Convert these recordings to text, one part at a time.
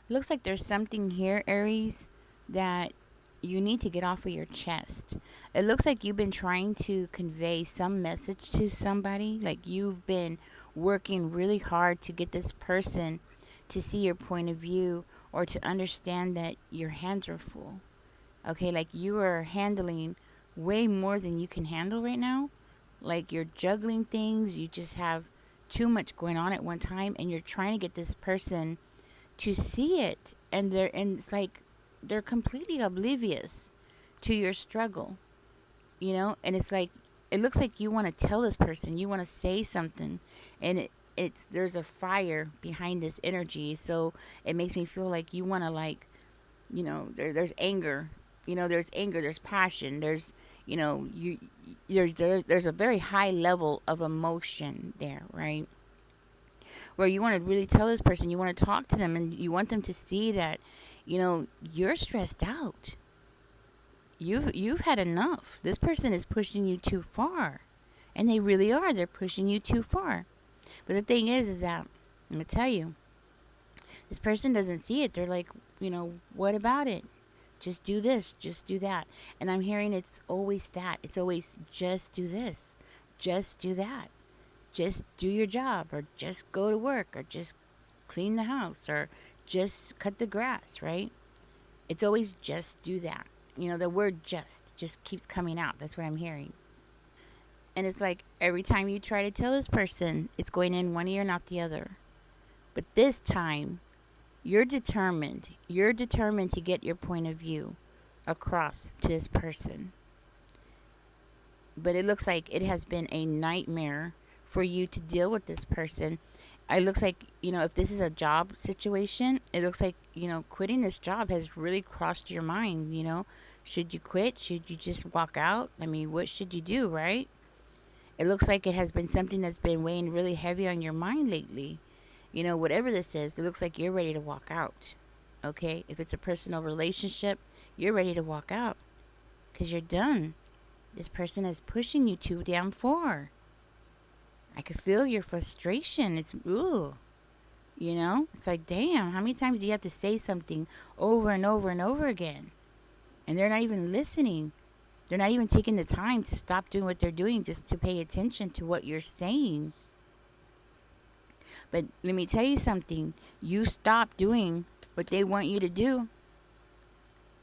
Looks like there's something here, Aries, that you need to get off of your chest. It looks like you've been trying to convey some message to somebody. Like you've been working really hard to get this person to see your point of view or to understand that your hands are full. Okay, like you are handling way more than you can handle right now. Like you're juggling things, you just have too much going on at one time, and you're trying to get this person to see it, and it's like they're completely oblivious to your struggle, and it's like it looks like you want to tell this person, you want to say something, and it's there's a fire behind this energy, so it makes me feel like you want to, like, there's anger, there's anger, there's passion, there's you there's a very high level of emotion there, right? Where you want to really tell this person, you want to talk to them, and you want them to see that, you're stressed out. You've had enough. This person is pushing you too far, and they really are. They're pushing you too far. But the thing is that I'm gonna tell you, this person doesn't see it. They're like, what about it? Just do this, just do that. And I'm hearing it's always that. It's always just do this, just do that, just do your job, or just go to work, or just clean the house, or just cut the grass, right? It's always just do that. The word just keeps coming out. That's what I'm hearing. And it's like every time you try to tell this person, it's going in one ear, not the other. But this time, you're determined. You're determined to get your point of view across to this person. But it looks like it has been a nightmare for you to deal with this person. It looks like, if this is a job situation, it looks like, quitting this job has really crossed your mind. Should you quit? Should you just walk out? I mean, what should you do, right? It looks like it has been something that's been weighing really heavy on your mind lately. Whatever this is, it looks like you're ready to walk out. Okay? If it's a personal relationship, you're ready to walk out because you're done. This person is pushing you too damn far. I could feel your frustration. It's, ooh, It's like, damn, how many times do you have to say something over and over and over again? And they're not even listening. They're not even taking the time to stop doing what they're doing just to pay attention to what you're saying. But let me tell you something. You stop doing what they want you to do.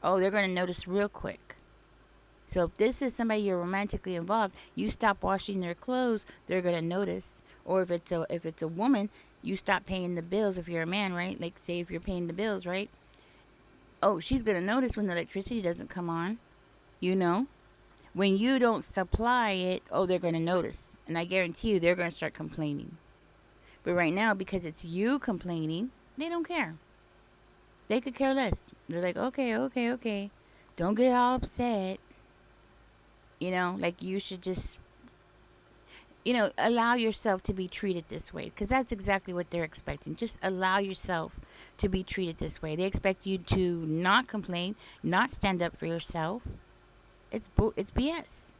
Oh, they're going to notice real quick. So if this is somebody you're romantically involved, you stop washing their clothes, they're going to notice. Or if it's a woman, you stop paying the bills if you're a man, right? Like, say if you're paying the bills, right? Oh, she's going to notice when the electricity doesn't come on, you know? When you don't supply it, oh, they're going to notice. And I guarantee you they're going to start complaining. But right now, because it's you complaining, they don't care. They could care less. They're like, okay, okay, okay. Don't get all upset. Like you should just, allow yourself to be treated this way. Because that's exactly what they're expecting. Just allow yourself to be treated this way. They expect you to not complain, not stand up for yourself. It's BS.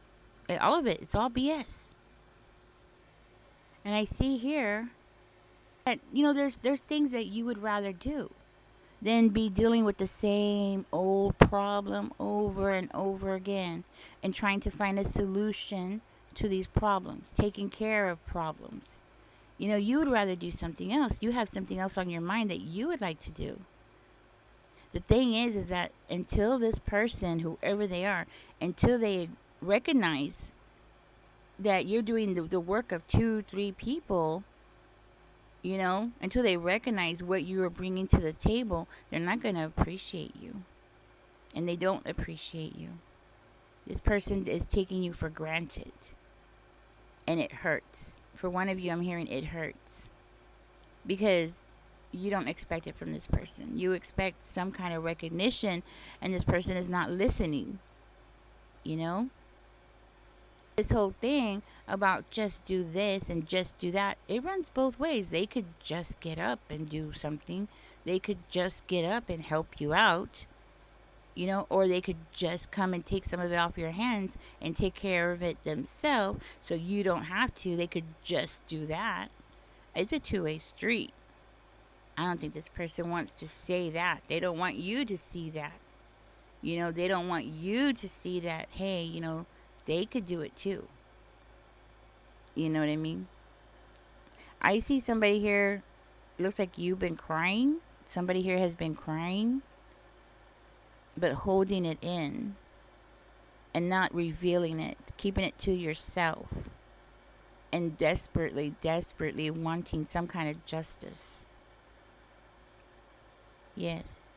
All of it. It's all BS. And I see here that, there's things that you would rather do than be dealing with the same old problem over and over again and trying to find a solution to these problems, taking care of problems. You would rather do something else. You have something else on your mind that you would like to do. The thing is that until this person, whoever they are, until they recognize that you're doing the work of 2, 3 people, until they recognize what you are bringing to the table, they're not going to appreciate you. And they don't appreciate you. This person is taking you for granted. And it hurts. For one of you, I'm hearing it hurts. Because you don't expect it from this person. You expect some kind of recognition, and this person is not listening. This whole thing about just do this and just do that, it runs both ways. They could just get up and do something. They could just get up and help you out, or they could just come and take some of it off your hands and take care of it themselves so you don't have to. They could just do that. It's a two-way street. I don't think this person wants to say that. They don't want you to see that. They don't want you to see that, hey, they could do it too. You know what I mean? I see somebody here, looks like you've been crying. Somebody here has been crying, but holding it in and not revealing it, keeping it to yourself, and desperately, desperately wanting some kind of justice. Yes.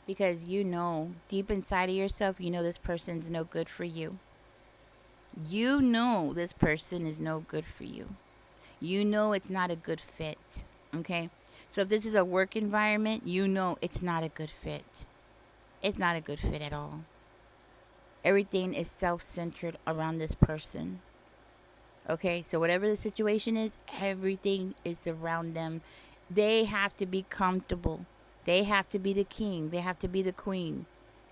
Because deep inside of yourself, this person's no good for you. You know this person is no good for you. You know it's not a good fit. Okay? So if this is a work environment, it's not a good fit. It's not a good fit at all. Everything is self-centered around this person. Okay? So whatever the situation is, everything is around them. They have to be comfortable. They have to be the king. They have to be the queen.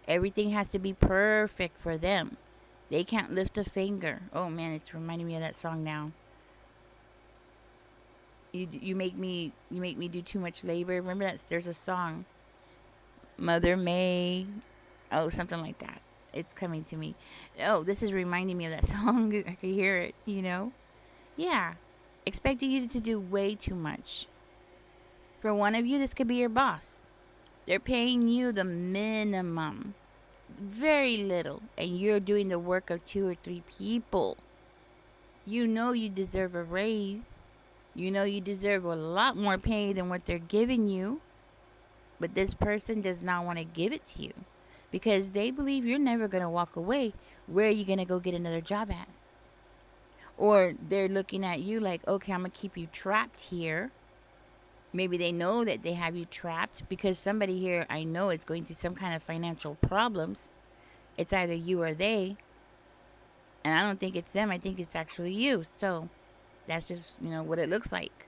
Everything has to be perfect for them. They can't lift a finger. Oh man, it's reminding me of that song now. You make me do too much labor. Remember that there's a song, Mother May, oh something like that. It's coming to me. Oh, this is reminding me of that song. I can hear it. Yeah, expecting you to do way too much. For one of you, this could be your boss. They're paying you the minimum, very little, and you're doing the work of 2 or 3 people. You deserve a raise. You deserve a lot more pay than what they're giving you. But this person does not want to give it to you because they believe you're never going to walk away. Where are you going to go get another job at? Or they're looking at you like, okay, I'm going to keep you trapped here. Maybe they know that they have you trapped because somebody here I know is going through some kind of financial problems. It's either you or they. And I don't think it's them. I think it's actually you. So that's just, what it looks like.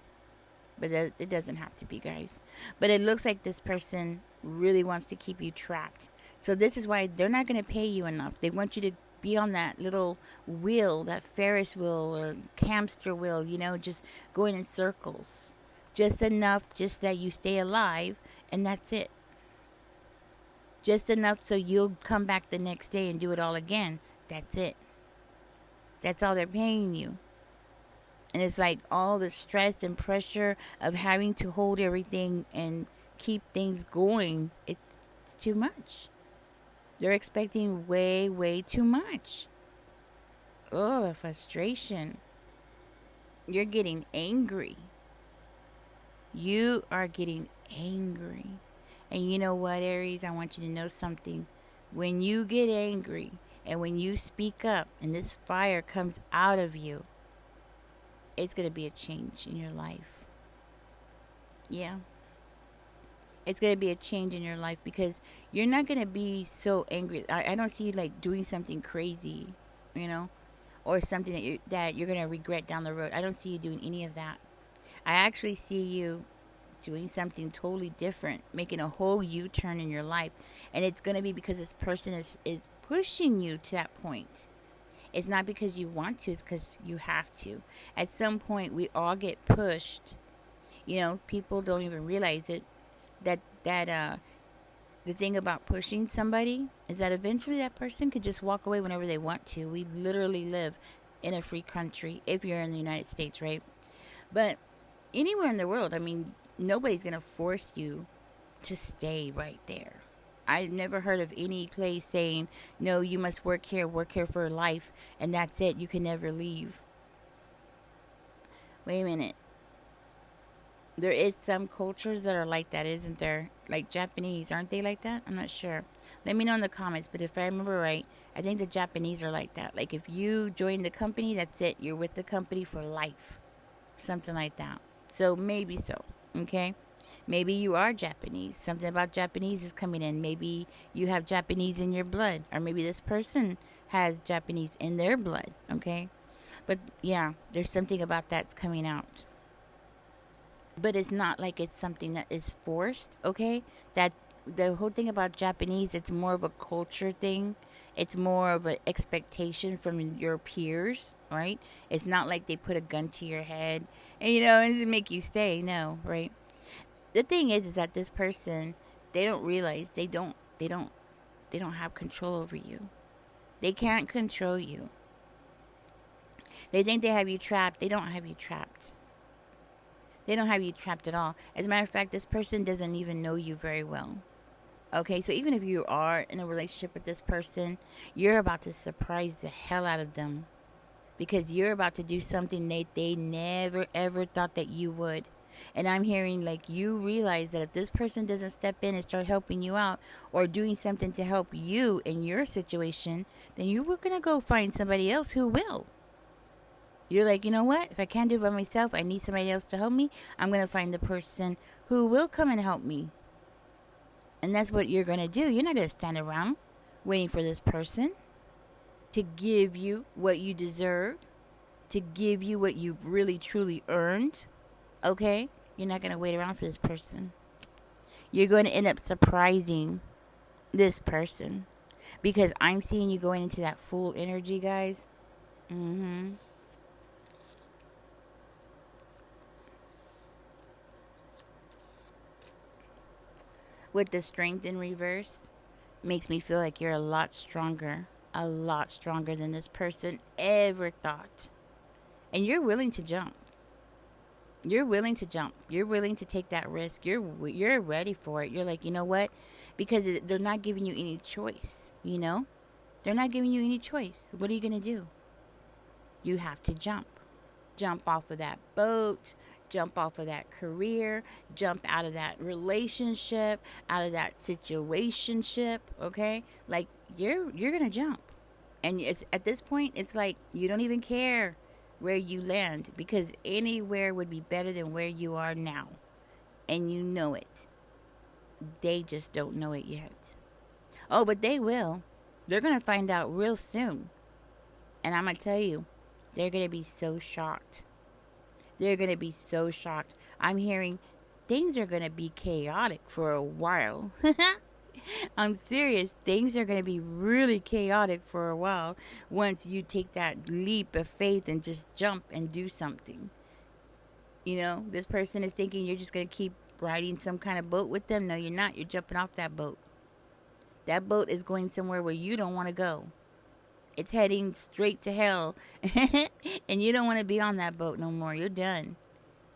But it doesn't have to be, guys. But it looks like this person really wants to keep you trapped. So this is why they're not going to pay you enough. They want you to be on that little wheel, that Ferris wheel or hamster wheel, just going in circles. Just enough just that you stay alive, and that's it. Just enough so you'll come back the next day and do it all again. That's it. That's all they're paying you. And it's like all the stress and pressure of having to hold everything and keep things going. It's too much. They're expecting way, way too much. Oh, the frustration. You're getting angry. You are getting angry. And you know what, Aries? I want you to know something. When you get angry and when you speak up and this fire comes out of you, it's going to be a change in your life. Yeah. It's going to be a change in your life because you're not going to be so angry. I don't see you like doing something crazy, or something that you're going to regret down the road. I don't see you doing any of that. I actually see you doing something totally different, making a whole U-turn in your life. And it's going to be because this person is pushing you to that point. It's not because you want to, it's because you have to. At some point, we all get pushed. People don't even realize it. That the thing about pushing somebody is that eventually that person could just walk away whenever they want to. We literally live in a free country if you're in the United States, right? But anywhere in the world, nobody's going to force you to stay right there. I've never heard of any place saying, no, you must work here for life, and that's it. You can never leave. Wait a minute. There is some cultures that are like that, isn't there? Like Japanese, aren't they like that? I'm not sure. Let me know in the comments, but if I remember right, I think the Japanese are like that. Like if you join the company, that's it. You're with the company for life. Something like that. So maybe so, okay? Maybe you are Japanese. Something about Japanese is coming in. Maybe you have Japanese in your blood. Or maybe this person has Japanese in their blood, okay? But yeah, there's something about that's coming out. But it's not like it's something that is forced, okay? That the whole thing about Japanese, it's more of a culture thing. It's more of an expectation from your peers, right? It's not like they put a gun to your head and, and make you stay. No, right? The thing is that this person, they don't realize they don't have control over you. They can't control you. They think they have you trapped. They don't have you trapped. They don't have you trapped at all. As a matter of fact, this person doesn't even know you very well. Okay, so even if you are in a relationship with this person, you're about to surprise the hell out of them because you're about to do something that they never ever thought that you would. And I'm hearing like you realize that if this person doesn't step in and start helping you out or doing something to help you in your situation, then you were going to go find somebody else who will. You're like, you know what? If I can't do it by myself, I need somebody else to help me. I'm going to find the person who will come and help me. And that's what you're going to do. You're not going to stand around waiting for this person to give you what you deserve, to give you what you've really truly earned. Okay? You're not going to wait around for this person. You're going to end up surprising this person because I'm seeing you going into that full energy, guys. Mm-hmm. With the strength in reverse, makes me feel like you're a lot stronger than this person ever thought. And you're willing to jump. You're willing to jump. You're willing to take that risk. You're ready for it. You're like, you know what? Because they're not giving you any choice, you know? They're not giving you any choice. What are you going to do? You have to jump. Jump off of that boat, jump off of that career, jump out of that relationship, out of that situationship, okay? Like you're going to jump. And it's at this point it's like you don't even care where you land because anywhere would be better than where you are now. And you know it. They just don't know it yet. Oh, but they will. They're going to find out real soon. And I'm going to tell you, they're going to be so shocked. They're going to be so shocked. I'm hearing things are going to be chaotic for a while. I'm serious. Things are going to be really chaotic for a while once you take that leap of faith and just jump and do something. You know, this person is thinking you're just going to keep riding some kind of boat with them. No, you're not. You're jumping off that boat. That boat is going somewhere where you don't want to go. It's heading straight to hell. And you don't want to be on that boat no more. You're done.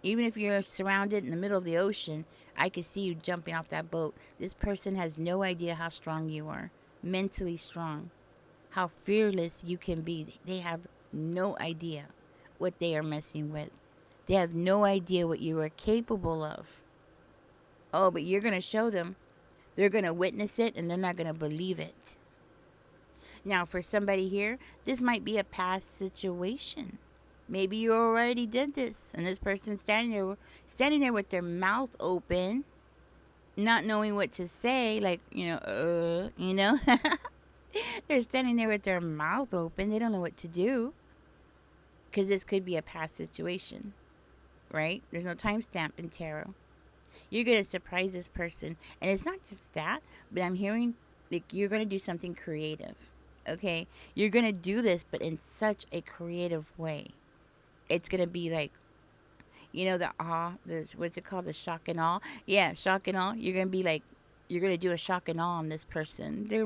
Even if you're surrounded in the middle of the ocean, I can see you jumping off that boat. This person has no idea how strong you are. Mentally strong. How fearless you can be. They have no idea what they are messing with. They have no idea what you are capable of. Oh, but you're going to show them. They're going to witness it and they're not going to believe it. Now, for somebody here, this might be a past situation. Maybe you already did this, and this person's standing there with their mouth open, not knowing what to say, like they're standing there with their mouth open. They don't know what to do, because this could be a past situation, right? There's no timestamp in tarot. You're gonna surprise this person, and it's not just that, but I'm hearing like you're gonna do something creative. Okay, you're gonna do this, but in such a creative way. It's gonna be like, the what's it called, the shock and awe. Yeah, shock and awe. You're gonna be like, you're gonna do a shock and awe on this person. They're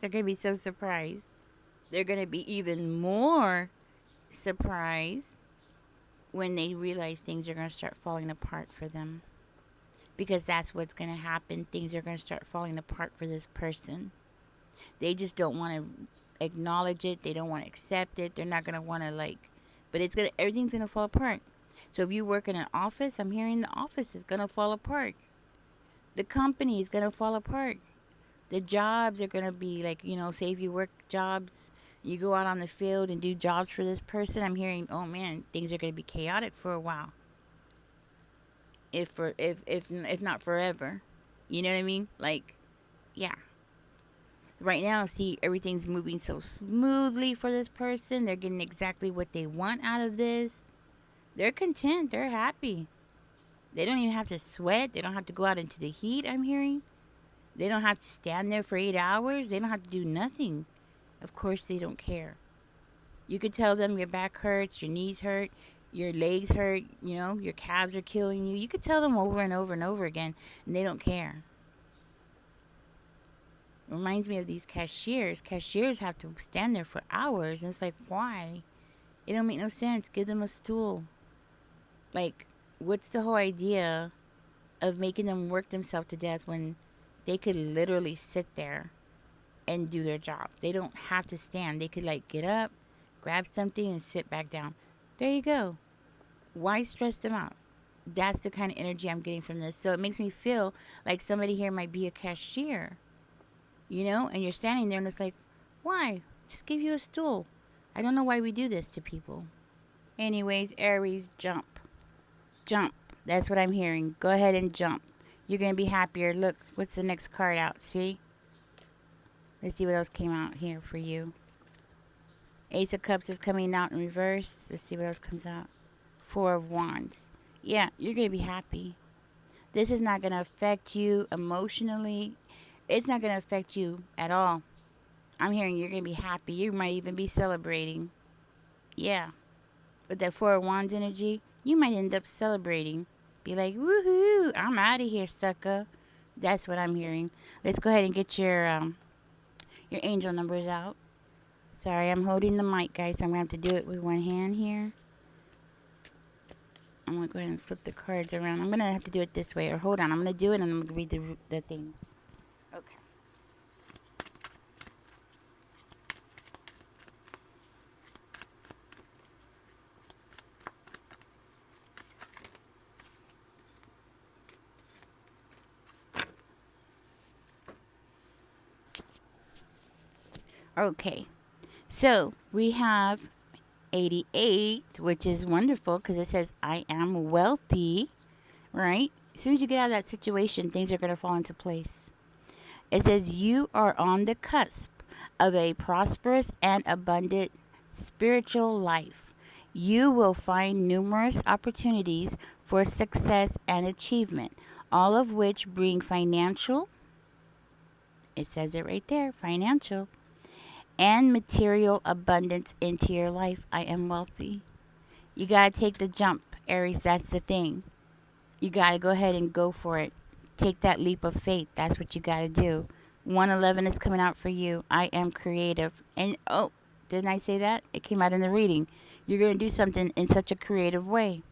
gonna be so surprised. They're gonna be even more surprised when they realize things are gonna start falling apart for them. Because that's what's gonna happen. Things are gonna start falling apart for this person. They just don't want to acknowledge it. They don't want to accept it. They're not going to want to but everything's going to fall apart. So if you work in an office, I'm hearing the office is going to fall apart. The company is going to fall apart. The jobs are going to be say if you work jobs, you go out on the field and do jobs for this person. I'm hearing, oh man, things are going to be chaotic for a while. If not forever. You know what I mean? Yeah. Right now, see, everything's moving so smoothly for this person. They're getting exactly what they want out of this. They're content. They're happy. They don't even have to sweat. They don't have to go out into the heat, I'm hearing. They don't have to stand there for 8 hours. They don't have to do nothing. Of course, they don't care. You could tell them your back hurts, your knees hurt. Your legs hurt, your calves are killing you. You could tell them over and over and over again, and they don't care. Reminds me of these cashiers. Cashiers have to stand there for hours, and it's like, why? It don't make no sense. Give them a stool. Like, what's the whole idea of making them work themselves to death when they could literally sit there and do their job? They don't have to stand. They could, like, get up, grab something, and sit back down. There you go. Why stress them out? That's the kind of energy I'm getting from this. So it makes me feel like somebody here might be a cashier, and you're standing there and it's like, why? Just give you a stool. I don't know why we do this to people. Anyways, Aries, jump. Jump. That's what I'm hearing. Go ahead and jump. You're going to be happier. Look, what's the next card out? See? Let's see what else came out here for you. Ace of Cups is coming out in reverse. Let's see what else comes out. Four of Wands. Yeah, you're going to be happy. This is not going to affect you emotionally. It's not going to affect you at all. I'm hearing you're going to be happy. You might even be celebrating. Yeah. With that Four of Wands energy, you might end up celebrating. Be like, woohoo, I'm out of here, sucker. That's what I'm hearing. Let's go ahead and get your angel numbers out. Sorry, I'm holding the mic, guys, so I'm going to have to do it with one hand here. I'm going to go ahead and flip the cards around. I'm going to have to do it this way. Or hold on, I'm going to do it and I'm going to read the thing. Okay. Okay. So, we have 88, which is wonderful because it says, I am wealthy, right? As soon as you get out of that situation, things are going to fall into place. It says, you are on the cusp of a prosperous and abundant spiritual life. You will find numerous opportunities for success and achievement, all of which bring financial, it says it right there, financial, and material abundance into your life. I am wealthy. You got to take the jump, Aries. That's the thing. You got to go ahead and go for it. Take that leap of faith. That's what you got to do. 111 is coming out for you. I am creative. And, oh, didn't I say that? It came out in the reading. You're going to do something in such a creative way.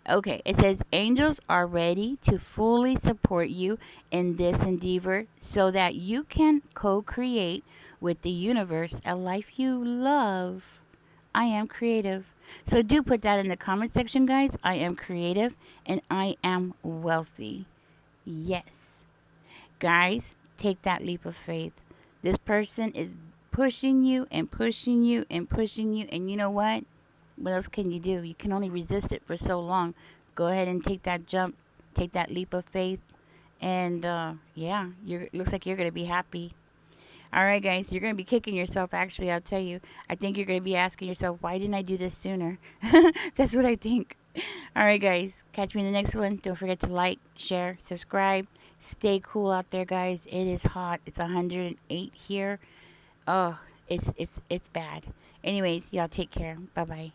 Okay, it says angels are ready to fully support you in this endeavor so that you can co-create with the universe a life you love. I am creative. So do put that in the comment section, guys. I am creative and I am wealthy. Yes. Guys, take that leap of faith. This person is pushing you and pushing you and pushing you. And you know what? What else can you do? You can only resist it for so long. Go ahead and take that jump. Take that leap of faith. And, yeah, looks like you're going to be happy. All right, guys, you're going to be kicking yourself, actually, I'll tell you. I think you're going to be asking yourself, why didn't I do this sooner? That's what I think. All right, guys, catch me in the next one. Don't forget to like, share, subscribe. Stay cool out there, guys. It is hot. It's 108 here. Oh, it's bad. Anyways, y'all take care. Bye-bye.